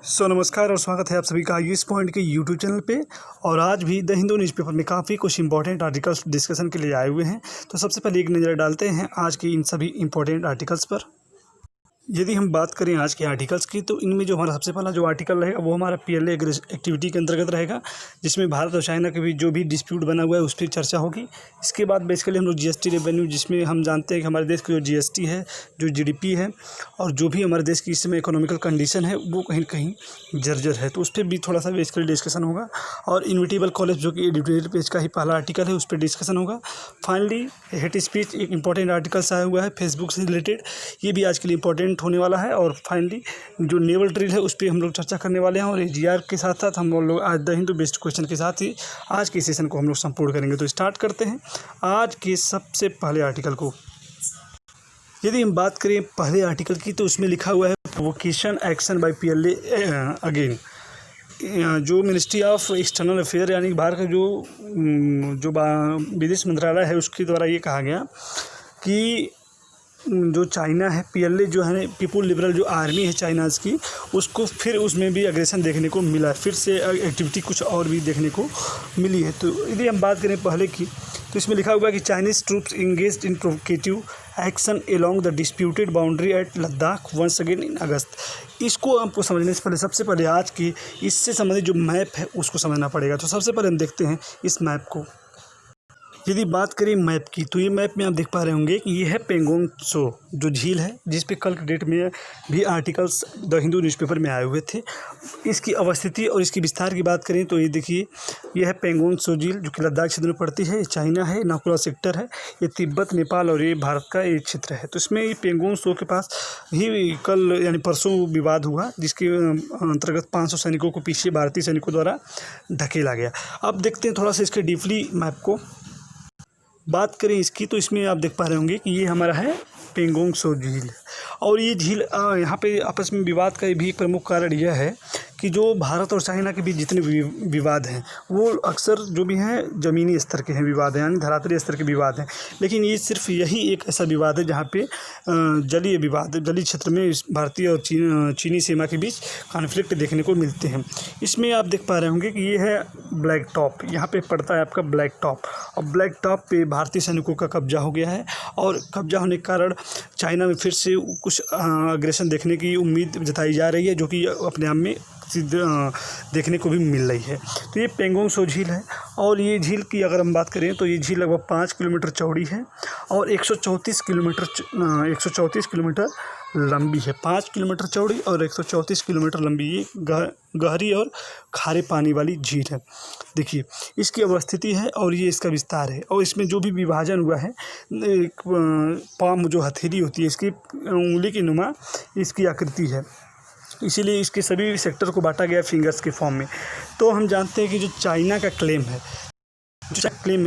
नमस्कार और स्वागत है आप सभी का इस पॉइंट के यूट्यूब चैनल पे। और आज भी द हिंदू न्यूज़पेपर में काफ़ी कुछ इंपॉर्टेंट आर्टिकल्स डिस्कशन के लिए आए हुए हैं। तो सबसे पहले एक नज़र डालते हैं आज की इन सभी इंपॉर्टेंट आर्टिकल्स पर। यदि हम बात करें आज के आर्टिकल्स की, तो इनमें जो हमारा सबसे पहला जो आर्टिकल रहेगा वो हमारा पीएलए एक्टिविटी के अंतर्गत रहेगा, जिसमें भारत और चाइना के बीच जो भी डिस्प्यूट बना हुआ है उस पर चर्चा होगी। इसके बाद बेसिकली हम लोग जीएसटी रेवेन्यू, जिसमें हम जानते हैं कि हमारे देश की जो जीएसटी है, जो जीडीपी है और जो भी हमारे देश की इस समय इकोनॉमिकल कंडीशन है वो कहीं कहीं जर्जर है, तो उस पर भी थोड़ा सा बेसिकली डिस्कशन होगा। और इनविटेबल कॉलेज जो कि एडिटोरियल पेज का ही पहला आर्टिकल है, उस पर डिस्कशन होगा। फाइनली हेट स्पीच, एक इंपॉर्टेंट आर्टिकल्स आया हुआ है फेसबुक से रिलेटेड, ये भी आज के लिए इंपॉर्टेंट होने वाला है। और फाइनली जो नेवल ड्रिल है उस पर हम लोग चर्चा करने वाले हैं। और एजीआर के साथ साथ हम लोग आज द हिंदू बेस्ट क्वेश्चन के साथ ही आज के सेशन को हम लोग संपूर्ण करेंगे। तो स्टार्ट करते हैं आज के सबसे पहले आर्टिकल को। यदि हम बात करें पहले आर्टिकल की, तो उसमें लिखा हुआ है provocation action by PLA again. जो मिनिस्ट्री ऑफ एक्सटर्नल अफेयर यानी भारत का जो विदेश मंत्रालय है उसके द्वारा ये कहा गया कि जो चाइना है, पीएलए जो है पीपुल लिबरल जो आर्मी है चाइना की, उसको फिर उसमें भी एग्रेशन देखने को मिला, फिर से एक्टिविटी कुछ और भी देखने को मिली है। तो यदि हम बात करें पहले की, तो इसमें लिखा हुआ है कि Chinese troops engaged in provocative action along the disputed boundary at Ladakh once again in August. इसको हमको समझने से पहले सबसे पहले आज की इससे संबंधित जो मैप है उसको समझना पड़ेगा। तो सबसे पहले हम देखते हैं इस मैप को। यदि बात करें मैप की, तो ये मैप में आप देख पा रहे होंगे कि ये है पेंगोंग त्सो जो झील है, जिस पे कल के डेट में भी आर्टिकल्स द हिंदू न्यूज़पेपर में आए हुए थे। इसकी अवस्थिति और इसकी विस्तार की बात करें तो ये देखिए, ये है पेंगोंग त्सो झील जो कि लद्दाख क्षेत्र में पड़ती है। ये चाइना है, नाथुला सेक्टर है, ये तिब्बत, नेपाल और ये भारत का एक क्षेत्र है। तो इसमें ये पेंगोंग त्सो के पास ही कल यानी परसों विवाद हुआ, जिसके अंतर्गत 500 सैनिकों को पीछे भारतीय सैनिकों द्वारा ढकेला गया। अब देखते हैं थोड़ा सा इसके डीपली मैप को। बात करें इसकी, तो इसमें आप देख पा रहे होंगे कि ये हमारा है पेंगोंग त्सो झील। और ये झील यहाँ पे आपस में विवाद का भी एक प्रमुख कारण यह है कि जो भारत और चाइना के बीच जितने विवाद हैं वो अक्सर जो भी हैं ज़मीनी स्तर के हैं विवाद हैं, यानी धरातलीय स्तर के विवाद हैं। लेकिन ये सिर्फ यही एक ऐसा विवाद है जहाँ पे जलीय विवाद, जलीय क्षेत्र में भारतीय और चीनी सीमा के बीच कॉन्फ्लिक्ट देखने को मिलते हैं। इसमें आप देख पा रहे होंगे कि ये है ब्लैक टॉप, यहाँ पे पड़ता है आपका ब्लैक टॉप। और ब्लैक टॉप पे भारतीय सैनिकों का कब्जा हो गया है, और कब्जा होने के कारण चाइना में फिर से कुछ अग्रेशन देखने की उम्मीद जताई जा रही है, जो कि अपने आप में देखने को भी मिल रही है। तो ये पेंगोंग त्सो झील है। और ये झील की अगर हम बात करें तो ये झील लगभग 5 किलोमीटर चौड़ी है और 134 किलोमीटर लंबी है। 5 किलोमीटर चौड़ी और 134 किलोमीटर लंबी ये गहरी और खारे पानी वाली झील है। देखिए इसकी अवस्थिति है और ये इसका विस्तार है। और इसमें जो भी विभाजन हुआ है, एक पाम जो हथेली होती है इसकी उंगली की नुमा इसकी आकृति है, इसीलिए इसके सभी सेक्टर को बांटा गया फिंगर्स के फॉर्म में। तो हम जानते हैं कि जो चाइना का क्लेम है,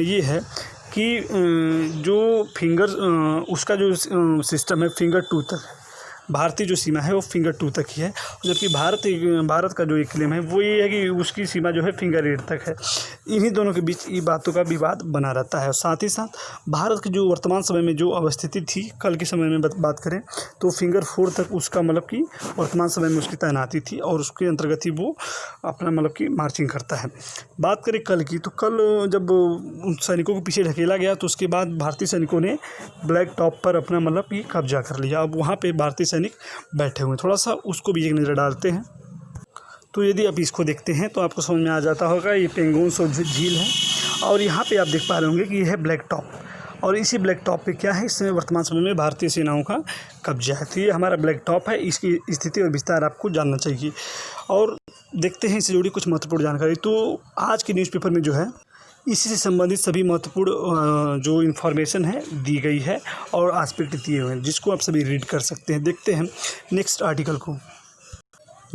ये है कि जो फिंगर उसका जो सिस्टम है फिंगर 2 तक, भारतीय जो सीमा है वो फिंगर 2 तक ही है। जबकि भारत का जो एक क्लेम है वो ये है कि उसकी सीमा जो है फिंगर 8 तक है। इन्हीं दोनों के बीच ये बातों का विवाद बना रहता है। और साथ ही साथ भारत की जो वर्तमान समय में जो अवस्थिति थी, कल के समय में बात करें तो फिंगर 4 तक उसका मतलब कि वर्तमान समय में उसकी तैनाती थी और उसके अंतर्गत ही वो अपना मतलब कि मार्चिंग करता है। बात करें कल की, तो कल जब उन सैनिकों को पीछे ढकेला गया तो उसके बाद भारतीय सैनिकों ने ब्लैक टॉप पर अपना मतलब कि कब्जा कर लिया। अब वहाँ पर भारतीय सैनिक बैठे हुए हैं। थोड़ा सा उसको भी एक नज़र डालते हैं। तो यदि आप इसको देखते हैं तो आपको समझ में आ जाता होगा ये पेंगोंग त्सो झील है। और यहाँ पे आप देख पा रहे होंगे कि ये है ब्लैक टॉप। और इसी ब्लैक टॉप पे क्या है, इसमें वर्तमान समय में भारतीय सेनाओं का कब्जा है। तो ये हमारा ब्लैक टॉप है, इसकी स्थिति और विस्तार आपको जानना चाहिए। और देखते हैं इससे जुड़ी कुछ महत्वपूर्ण जानकारी। तो आज के न्यूज़पेपर में जो है इसी से संबंधित सभी महत्वपूर्ण जो इन्फॉर्मेशन है दी गई है और एस्पेक्ट दिए हुए हैं, जिसको आप सभी रीड कर सकते हैं। देखते हैं नेक्स्ट आर्टिकल को।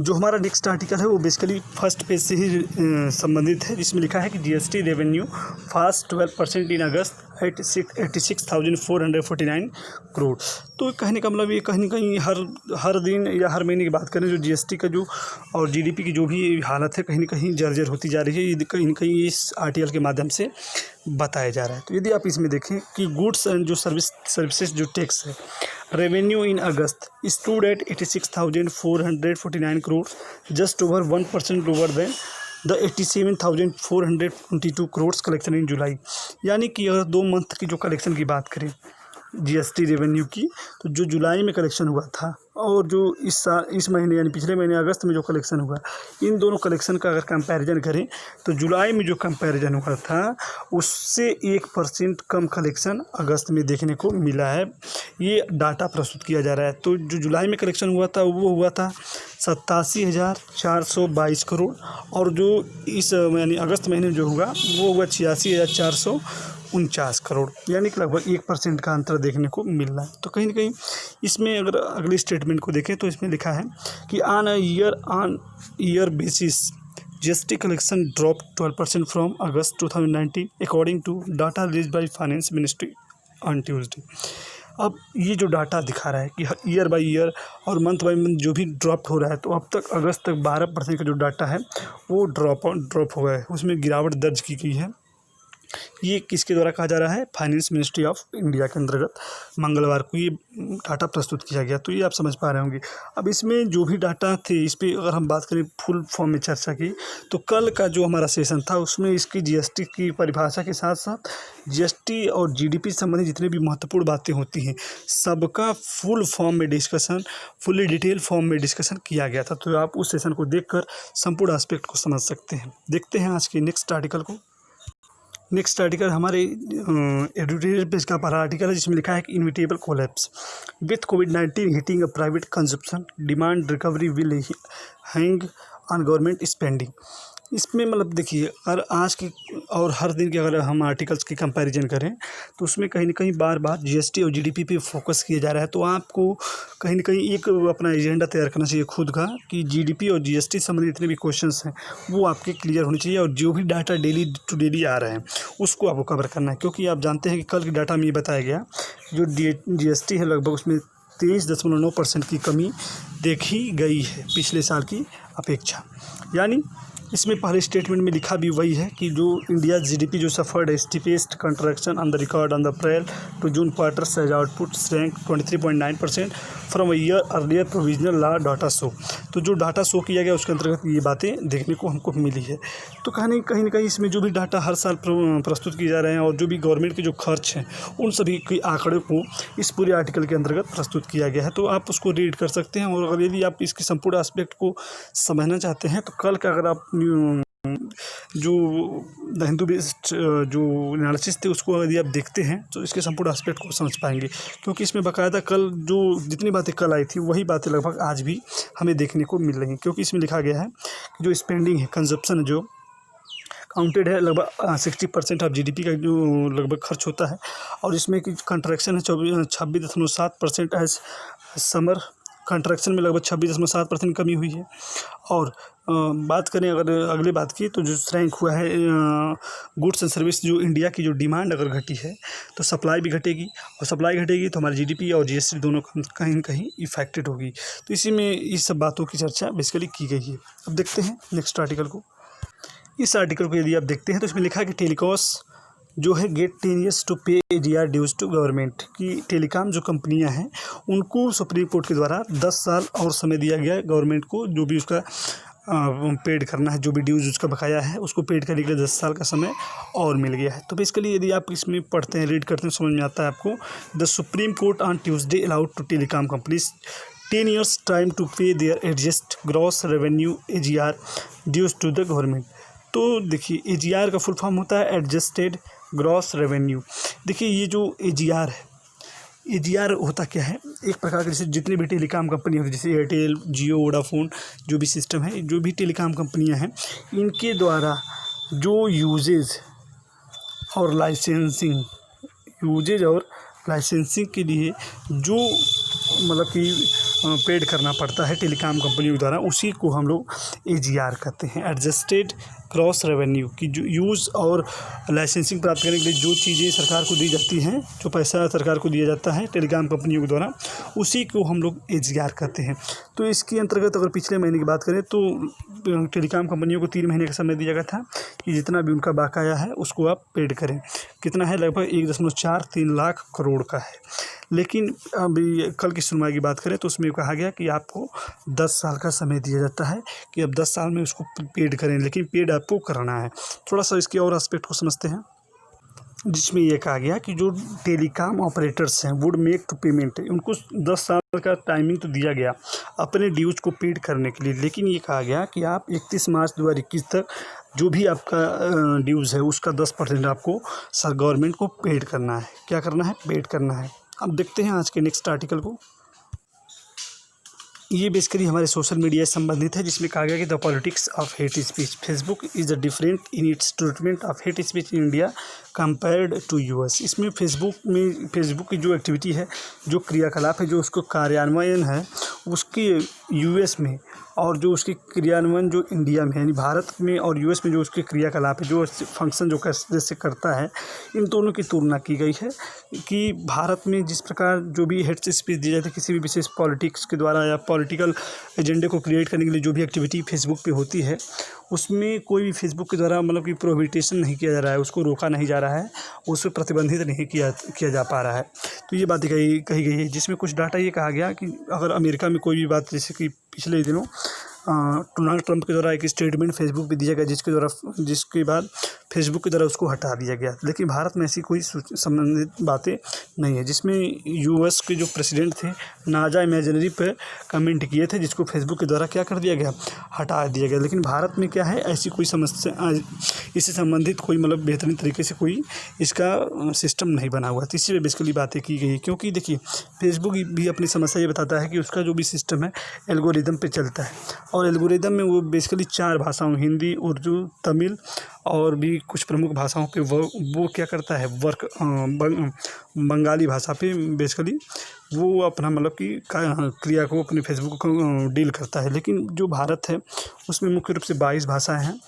जो हमारा नेक्स्ट आर्टिकल है वो बेसिकली फर्स्ट पेज से ही संबंधित है, जिसमें लिखा है कि जीएसटी रेवेन्यू फास्ट 12% इन अगस्त 86,449 करोड़। तो कहने का मतलब ये कहीं ना कहीं हर दिन या हर महीने की बात करें, जो जीएसटी का जो और जीडीपी की जो भी हालत है कहीं ना कहीं जर्जर होती जा रही है। ये कहीं ना कहीं इस आर्टिकल के माध्यम से बताया जा रहा है। तो यदि आप इसमें देखें कि गुड्स एंड जो सर्विसेज जो टैक्स है, Revenue in August stood at 86,449 crores, just over 1% lower than the 87,422 crores collection in July। यानी कि अगर 2 मंथ की जो कलेक्शन की बात करें जीएसटी रेवेन्यू की, तो जो जुलाई में कलेक्शन हुआ था और जो इस महीने यानी पिछले महीने अगस्त में जो कलेक्शन हुआ, इन दोनों कलेक्शन का अगर कंपैरिजन करें तो जुलाई में जो कंपैरिजन हुआ था उससे 1% कम कलेक्शन अगस्त में देखने को मिला है। ये डाटा प्रस्तुत किया जा रहा है। तो जो जुलाई में कलेक्शन हुआ था वो हुआ था 87,422 करोड़, और जो इस यानी अगस्त महीने में जो हुआ वो हुआ 86,449 करोड़, यानी कि लगभग 1% का अंतर देखने को मिल रहा है। तो कहीं ना कहीं इसमें अगर अगली स्टेटमेंट को देखें तो इसमें लिखा है कि on year basis GST collection drop 12% from August 2019 according to data release by finance ministry on Tuesday. अब ये जो डाटा दिखा रहा है कि ईयर बाय ईयर और मंथ बाय मंथ जो भी ड्रॉप हो रहा है, तो अब तक अगस्त तक 12% का जो डाटा है वो ड्रॉप हो गया है, उसमें गिरावट दर्ज की गई है। ये किसके द्वारा कहा जा रहा है? फाइनेंस मिनिस्ट्री ऑफ इंडिया के अंतर्गत मंगलवार को ये डाटा प्रस्तुत किया गया। तो ये आप समझ पा रहे होंगे। अब इसमें जो भी डाटा थे इस पर अगर हम बात करें फुल फॉर्म में चर्चा की, तो कल का जो हमारा सेशन था उसमें इसकी जीएसटी की परिभाषा के साथ साथ जीएसटी और जीडीपी संबंधी जितनी भी महत्वपूर्ण बातें होती हैं सबका फुल फॉर्म में डिस्कशन, फुली डिटेल फॉर्म में डिस्कशन किया गया था। तो आप उस सेशन को देखकर संपूर्ण एस्पेक्ट को समझ सकते हैं। देखते हैं आज के नेक्स्ट आर्टिकल को। नेक्स्ट आर्टिकल हमारे एडिटोरियल पेज का पहला आर्टिकल है, जिसमें लिखा है कि इनविटेबल कोलैप्स विथ कोविड-19 hitting a private consumption demand recovery will hang on government spending. इसमें मतलब देखिए, अगर आज की और हर दिन के अगर हम आर्टिकल्स की कंपैरिजन करें तो उसमें कहीं ना कहीं बार बार जीएसटी और जीडीपी पे फोकस किया जा रहा है। तो आपको कहीं ना कहीं एक अपना एजेंडा तैयार करना चाहिए खुद का कि जीडीपी और जीएसटी संबंधित जितने भी क्वेश्चंस हैं वो आपके क्लियर होने चाहिए, और जो भी डाटा डेली टू डेली आ रहे हैं उसको आपको कवर करना है। क्योंकि आप जानते हैं कि कल के डाटा में ये बताया गया जो जीएसटी है लगभग उसमें 23.9% की कमी देखी गई है पिछले साल की अपेक्षा। यानी इसमें पहले स्टेटमेंट में लिखा भी वही है कि जो इंडिया जीडीपी जो suffered steepest contraction on the record on the April to June quarters as output rank 23.9% from a year earlier provisional law data show. तो जो डाटा शो किया गया उसके अंतर्गत ये बातें देखने को हमको मिली है। तो कहीं ना कहीं इसमें जो भी डाटा हर साल प्रस्तुत किए जा रहे हैं और जो भी गवर्नमेंट के जो खर्च हैं उन सभी के आंकड़े को इस पूरे आर्टिकल के अंतर्गत प्रस्तुत किया गया है। तो आप उसको रीड कर सकते हैं, और अगर यदि आप इसके संपूर्ण एस्पेक्ट को समझना चाहते हैं तो कल का अगर आप जो द हिंदू बेस्ड जो एनालिसिस थे उसको यदि आप देखते हैं तो इसके संपूर्ण एस्पेक्ट को समझ पाएंगे। क्योंकि इसमें बाकायदा कल जो जितनी बातें कल आई थी वही बातें लगभग आज भी हमें देखने को मिल रही हैं। क्योंकि इसमें लिखा गया है कि जो स्पेंडिंग है, कंजप्शन जो काउंटेड है लगभग 60% ऑफ जीडीपी का जो लगभग खर्च होता है, और इसमें की कंट्रैक्शन है 26.7% एज समर कंट्रैक्शन में लगभग 26.7% कमी हुई है। और बात करें अगर अगली बात की तो जो रैंक हुआ है गुड्स एंड सर्विस, जो इंडिया की जो डिमांड अगर घटी है तो सप्लाई भी घटेगी, और सप्लाई घटेगी तो हमारी जीडीपी और जीएसटी दोनों कहीं न कहीं इफेक्टेड होगी। तो इसी में इस सब बातों की चर्चा बेसिकली की गई है। अब देखते हैं नेक्स्ट आर्टिकल को। इस आर्टिकल को यदि आप देखते हैं तो इसमें लिखा है कि टेलीकॉस जो है गेट 10 ईयर्स टू पे AGR ड्यूज टू गवर्नमेंट, की टेलीकॉम जो कंपनियां हैं उनको सुप्रीम कोर्ट के द्वारा 10 साल और समय दिया गया है गवर्नमेंट को, जो भी उसका पेड करना है, जो भी ड्यूज उसका बकाया है उसको पेड करने के लिए 10 साल का समय और मिल गया है। तो बेसिकली यदि आप इसमें पढ़ते हैं, रीड करते हैं, समझ में आता है आपको। The Supreme Court on Tuesday allowed to telecom companies 10 years time to pay their adjust gross revenue AGR dues to the government. तो देखिए AGR का फुल फॉर्म होता है एडजस्टेड ग्रॉस रेवेन्यू। देखिए ये जो AGR है, AGR होता क्या है, एक प्रकार के जैसे जितनी भी टेलीकॉम कंपनी होती है जैसे एयरटेल, जियो, वोडाफोन, जो भी सिस्टम है, जो भी टेलीकॉम कंपनियां हैं, इनके द्वारा जो यूजेज और लाइसेंसिंग के लिए जो मतलब कि पेड करना पड़ता है टेलीकॉम कंपनियों के द्वारा, उसी को हम लोग AGR कहते हैं, एडजस्टेड क्रॉस रेवेन्यू। की जो यूज़ और लाइसेंसिंग प्राप्त करने के लिए जो चीज़ें सरकार को दी जाती हैं, जो पैसा सरकार को दिया जाता है टेलीकॉम कंपनियों के द्वारा, उसी को हम लोग AGR कहते हैं। तो इसके अंतर्गत अगर पिछले महीने की बात करें तो टेलीकॉम कंपनियों को 3 महीने का समय दिया गया था कि जितना भी उनका बकाया है उसको आप पेड करें। कितना है? लगभग 1.43 लाख करोड़ का है। लेकिन अभी कल की सुनवाई की बात करें तो उसमें कहा गया कि आपको 10 साल का समय दिया जाता है कि अब 10 साल में उसको पेड करें, लेकिन पेड आपको कराना है। थोड़ा सा इसके और एस्पेक्ट को समझते हैं, जिसमें ये कहा गया कि जो टेलीकॉम ऑपरेटर्स हैं वुड मेक टू पेमेंट, उनको 10 साल का टाइमिंग तो दिया गया अपने ड्यूज को पेड करने के लिए, लेकिन ये कहा गया कि आप 31 मार्च 2021 तक जो भी आपका ड्यूज़ है उसका 10% आपको सर गवर्नमेंट को पेड करना है। क्या करना है? पेड करना है। अब देखते हैं आज के नेक्स्ट आर्टिकल को। ये बेसिकली हमारे सोशल मीडिया से संबंधित है, जिसमें कहा गया कि the politics of hate speech, Facebook is the different in its treatment of hate speech in India compared to US. इसमें फेसबुक की जो एक्टिविटी है, जो क्रियाकलाप है, जो उसको कार्यान्वयन है उसके यूएस में, और जो उसकी क्रियान्वयन जो इंडिया में है, यानी भारत में और यूएस में जो उसके क्रियाकलाप है, जो फंक्शन जो जैसे करता है, इन दोनों की तुलना की गई है कि भारत में जिस प्रकार जो भी हेट स्पीच दी जाती है किसी भी विशेष पॉलिटिक्स के द्वारा या पॉलिटिकल एजेंडे को क्रिएट करने के लिए जो भी एक्टिविटी फेसबुक पे होती है, उसमें कोई भी फेसबुक के द्वारा मतलब कि प्रोहिबिटेशन नहीं किया जा रहा है, उसको रोका नहीं जा रहा है, उस पर प्रतिबंधित नहीं किया जा पा रहा है। तो ये बात कही गई है, जिसमें कुछ डाटा ये कहा गया कि अगर अमेरिका में कोई भी बात, जैसे कि पिछले दिनों डोनाल्ड ट्रंप के द्वारा एक स्टेटमेंट फेसबुक पे दिया गया, जिसके बाद फेसबुक के द्वारा उसको हटा दिया गया, लेकिन भारत में ऐसी कोई संबंधित बातें नहीं है। जिसमें यूएस के जो प्रेसिडेंट थे नाजा इमेजिनरी पे कमेंट किए थे, जिसको फेसबुक के द्वारा क्या कर दिया गया? हटा दिया गया। लेकिन भारत में क्या है, ऐसी कोई समस्या, इससे संबंधित कोई मतलब बेहतरीन तरीके से कोई इसका सिस्टम नहीं बना हुआ है। तो इसी पर बेसिकली बातें की गई, क्योंकि देखिए फेसबुक भी अपनी समस्या ये बताता है कि उसका जो भी सिस्टम है एल्गोरिदम पे चलता है, और एल्गोरिदम में वो बेसिकली 4 भाषाओं, हिंदी, उर्दू, तमिल और भी कुछ प्रमुख भाषाओं पे वो क्या करता है, बंगाली भाषा पे बेसिकली वो अपना मतलब कि क्रिया को अपने फेसबुक को डील करता है। लेकिन जो भारत है उसमें मुख्य रूप से 22 भाषाएं हैं,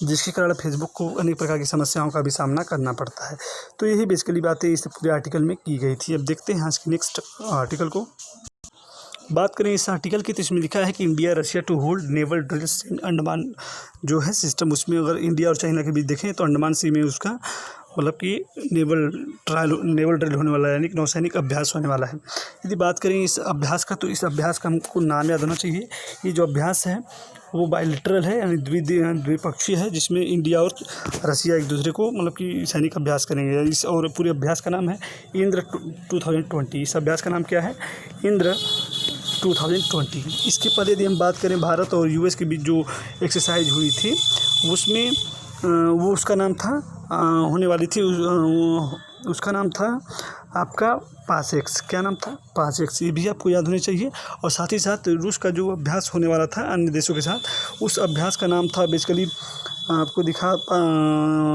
जिसके कारण फेसबुक को अनेक प्रकार की समस्याओं का भी सामना करना पड़ता है। तो यही बेसिकली बातें इस पूरे आर्टिकल में की गई थी। अब देखते हैं आज के नेक्स्ट आर्टिकल को। बात करें इस आर्टिकल की तो इसमें लिखा है कि India Russia to hold naval drills in Andaman जो है सिस्टम, उसमें अगर इंडिया और चाइना के बीच देखें तो अंडमान सी में उसका मतलब कि नेवल ड्रिल होने वाला है, यानी कि नौसैनिक अभ्यास होने वाला है। यदि बात करें इस अभ्यास का, तो इस अभ्यास का हमको नाम याद होना चाहिए। ये जो अभ्यास है वो बायलैटरल है, यानी द्विपक्षीय है, जिसमें इंडिया और रसिया एक दूसरे को मतलब कि सैनिक अभ्यास करेंगे। इस और पूरे अभ्यास का नाम है इंद्र 2020। इस अभ्यास का नाम क्या है? इंद्र 2020। इसके पहले यदि हम बात करें भारत और यूएस के बीच जो एक्सरसाइज हुई थी उसमें वो उसका नाम था होने वाली थी उसका नाम था आपका पासेक्स। क्या नाम था? पासेक्स। ये भी आपको याद होनी चाहिए। और साथ ही साथ रूस का जो अभ्यास होने वाला था अन्य देशों के साथ, उस अभ्यास का नाम था बेसिकली आपको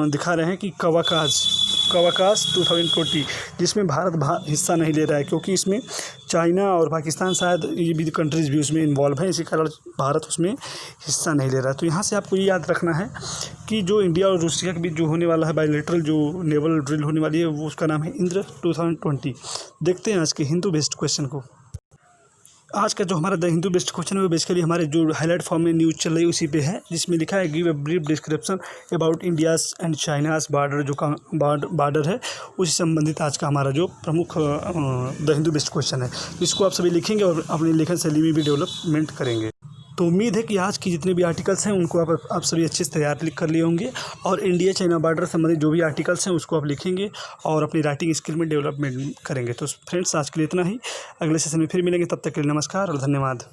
दिखा रहे हैं कि कवाकास 2020, जिसमें भारत हिस्सा नहीं ले रहा है, क्योंकि इसमें चाइना और पाकिस्तान शायद ये भी कंट्रीज़ भी उसमें इन्वॉल्व हैं, इसी कारण भारत उसमें हिस्सा नहीं ले रहा है। तो यहाँ से आपको ये याद रखना है कि जो इंडिया और रूसिया के बीच जो होने वाला है बायलैटरल जो नेवल ड्रिल होने वाली है, वो उसका नाम है इंद्र 2020। देखते हैं आज के हिंदू बेस्ड क्वेश्चन को। आज का जो हमारा द हिंदू बेस्ट क्वेश्चन है वो बेसिकली हमारे जो हाईलाइट फॉर्म में न्यूज़ चल रही है उसी पे है, जिसमें लिखा है give a brief description about India's and China's border, जो बॉर्डर है उससे संबंधित आज का हमारा जो प्रमुख द हिंदू बेस्ट क्वेश्चन है। इसको आप सभी लिखेंगे और अपनी लेखन शैली में भी डेवलपमेंट करेंगे। तो उम्मीद है कि आज की जितने भी आर्टिकल्स हैं उनको आप सभी अच्छे से तैयार लिख कर लिए होंगे, और इंडिया चाइना बॉर्डर से संबंधित जो भी आर्टिकल्स हैं उसको आप लिखेंगे और अपनी राइटिंग स्किल में डेवलपमेंट करेंगे। तो फ्रेंड्स आज के लिए इतना ही, अगले सेशन में फिर मिलेंगे, तब तक के लिए नमस्कार और धन्यवाद।